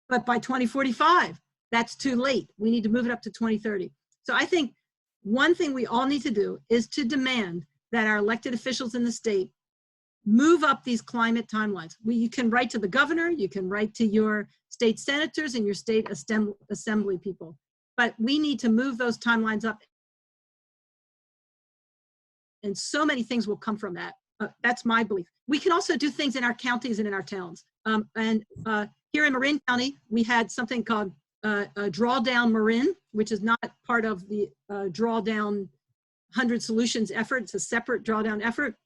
but by 2045, that's too late. We need to move it up to 2030. So I think one thing we all need to do is to demand that our elected officials in the state move up these climate timelines. You can write to the governor, you can write to your state senators and your state assembly people, but we need to move those timelines up. And so many things will come from that. That's my belief. We can also do things in our counties and in our towns. Here in Marin County, we had something called drawdown Marin, which is not part of the drawdown 100 solutions effort. It's a separate drawdown effort.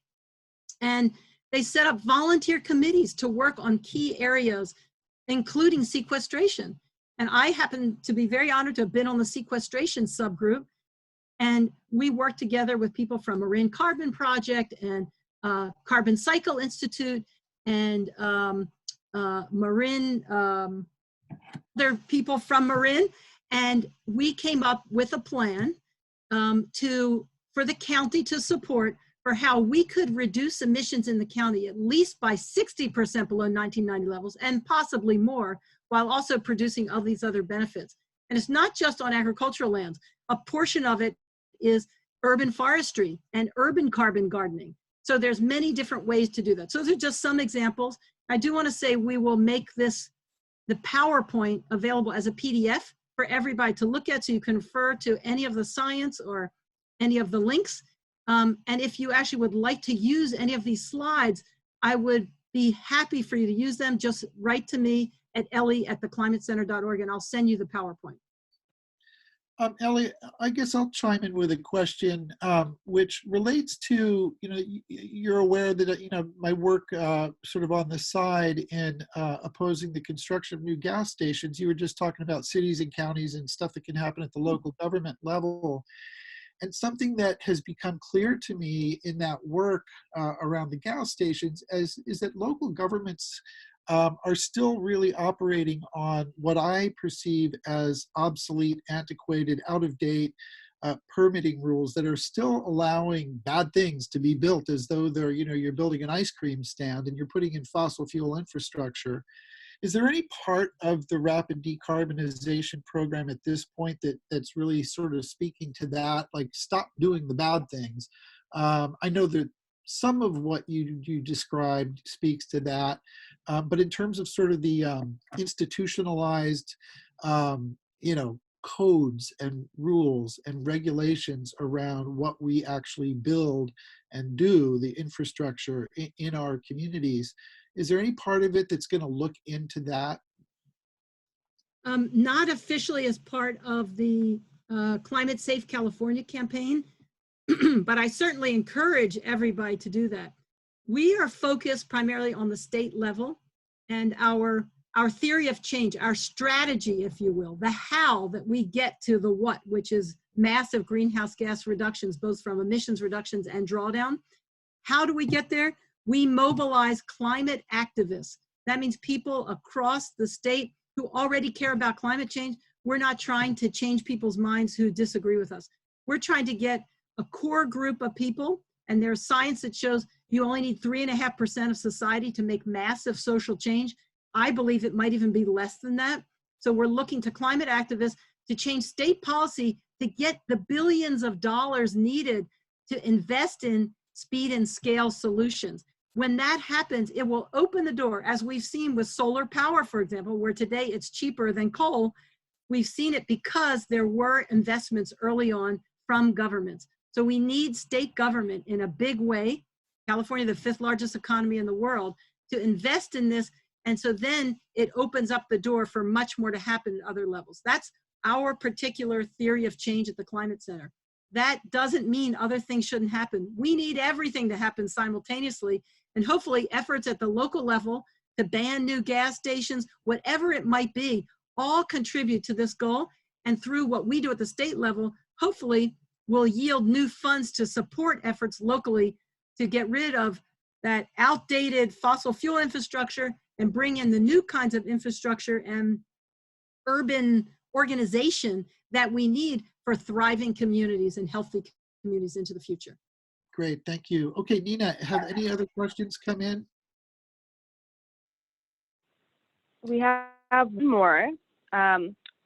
And they set up volunteer committees to work on key areas, including sequestration. And I happen to be very honored to have been on the sequestration subgroup. And we worked together with people from Marin Carbon Project and Carbon Cycle Institute and Marin, other people from Marin. And we came up with a plan for the county to support for how we could reduce emissions in the county at least by 60% below 1990 levels and possibly more, while also producing all these other benefits. And it's not just on agricultural lands. A portion of it is urban forestry and urban carbon gardening. So there's many different ways to do that. So those are just some examples. I do want to say we will make the PowerPoint available as a PDF for everybody to look at, so you can refer to any of the science or any of the links. And if you actually would like to use any of these slides, I would be happy for you to use them. Just write to me at ellie@theclimatecenter.org and I'll send you the PowerPoint. Ellie, I guess I'll chime in with a question, which relates to, you're aware that, my work sort of on the side in opposing the construction of new gas stations. You were just talking about cities and counties and stuff that can happen at the local government level. And something that has become clear to me in that work around the gas stations is that local governments are still really operating on what I perceive as obsolete, antiquated, out of date permitting rules that are still allowing bad things to be built as though they're, you're building an ice cream stand and you're putting in fossil fuel infrastructure. Is there any part of the rapid decarbonization program at this point that's really sort of speaking to that, like stop doing the bad things? I know that some of what you described speaks to that, but in terms of sort of the institutionalized, codes and rules and regulations around what we actually build and do, the infrastructure in our communities, is there any part of it that's going to look into that? Not officially as part of the Climate Safe California campaign, but I certainly encourage everybody to do that. We are focused primarily on the state level, and our theory of change, our strategy, if you will, the how that we get to the what, which is massive greenhouse gas reductions, both from emissions reductions and drawdown. How do we get there? We mobilize climate activists. That means people across the state who already care about climate change. We're not trying to change people's minds who disagree with us. We're trying to get a core group of people, and there's science that shows you only need 3.5% of society to make massive social change. I believe it might even be less than that. So we're looking to climate activists to change state policy to get the billions of dollars needed to invest in speed and scale solutions. When that happens, it will open the door, as we've seen with solar power, for example, where today it's cheaper than coal. We've seen it because there were investments early on from governments. So we need state government in a big way, California, the 5th largest economy in the world, to invest in this. And so then it opens up the door for much more to happen at other levels. That's our particular theory of change at the Climate Center. that doesn't mean other things shouldn't happen. We need everything to happen simultaneously, and hopefully efforts at the local level to ban new gas stations, whatever it might be, all contribute to this goal. And through what we do at the state level, hopefully will yield new funds to support efforts locally to get rid of that outdated fossil fuel infrastructure and bring in the new kinds of infrastructure and urban organization that we need for thriving communities and healthy communities into the future. Great, thank you. Okay, Nina, have any other questions come in? We have one more.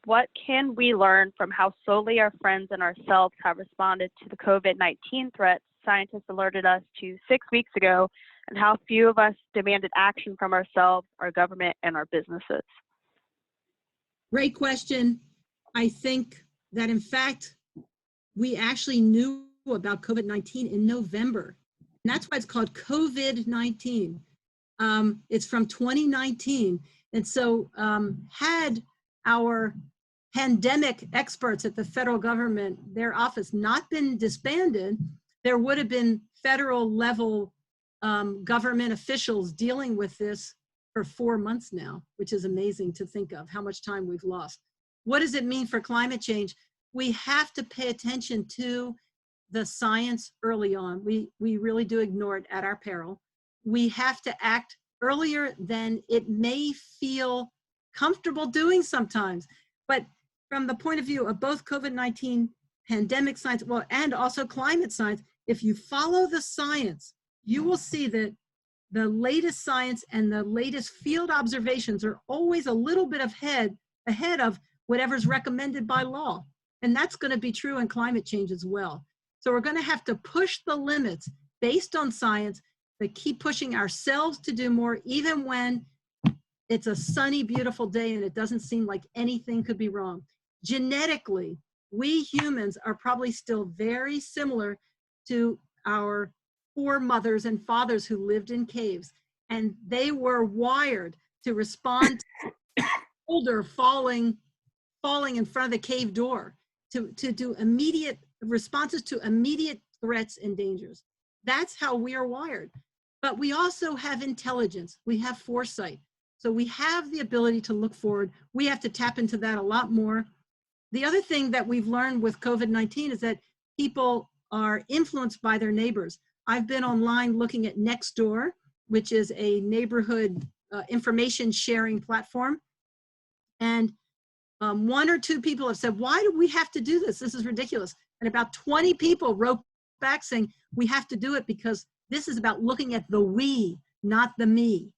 What can we learn from how slowly our friends and ourselves have responded to the COVID-19 threats scientists alerted us to 6 weeks ago, and how few of us demanded action from ourselves, our government, and our businesses? Great question. I think that in fact, we actually knew about COVID-19 in November. And that's why it's called COVID-19. It's from 2019. And so had our pandemic experts at the federal government, their office not been disbanded, there would have been federal level government officials dealing with this for 4 months now, which is amazing to think of how much time we've lost. What does it mean for climate change? We have to pay attention to the science early on. We really do ignore it at our peril. We have to act earlier than it may feel comfortable doing sometimes. But from the point of view of both COVID-19 pandemic science, well, and also climate science, if you follow the science, you will see that the latest science and the latest field observations are always a little bit ahead of whatever's recommended by law. And that's going to be true in climate change as well. So we're going to have to push the limits based on science, but keep pushing ourselves to do more, even when it's a sunny, beautiful day and it doesn't seem like anything could be wrong. Genetically, we humans are probably still very similar to our foremothers and fathers who lived in caves, and they were wired to respond to boulder falling in front of the cave door, to do immediate responses to immediate threats and dangers. That's how we are wired. But we also have intelligence, we have foresight. So we have the ability to look forward. We have to tap into that a lot more. The other thing that we've learned with COVID-19 is that people are influenced by their neighbors. I've been online looking at Nextdoor, which is a neighborhood information sharing platform. And 1 or 2 people have said, why do we have to do this? This is ridiculous. And about 20 people wrote back saying, we have to do it because this is about looking at the we, not the me.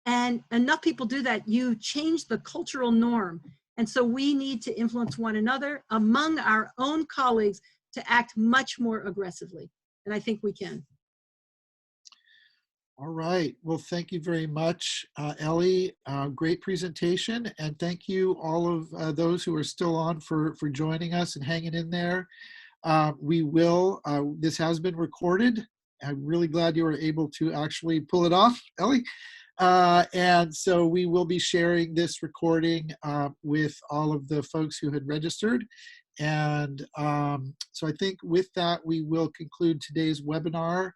And enough people do that, you change the cultural norm. And so we need to influence one another among our own colleagues to act much more aggressively. And I think we can. All right. Well, thank you very much, Ellie. Great presentation. And thank you all of those who are still on for joining us and hanging in there. This has been recorded. I'm really glad you were able to actually pull it off, Ellie. And so we will be sharing this recording with all of the folks who had registered. And so I think with that, we will conclude today's webinar.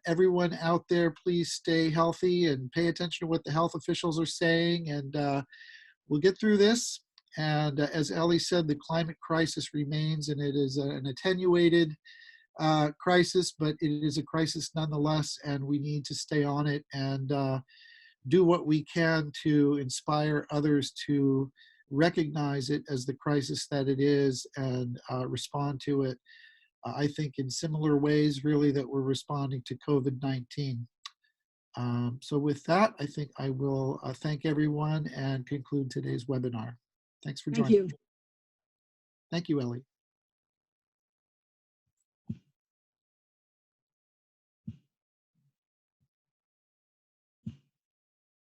Everyone out there, please stay healthy and pay attention to what the health officials are saying, and we'll get through this. And as Ellie said, the climate crisis remains, and it is an attenuated crisis, but it is a crisis nonetheless, and we need to stay on it and do what we can to inspire others to recognize it as the crisis that it is and respond to it. I think in similar ways, really, that we're responding to COVID-19. So with that, I think I will thank everyone and conclude today's webinar. Thanks for joining. Thank you. Thank you, Ellie.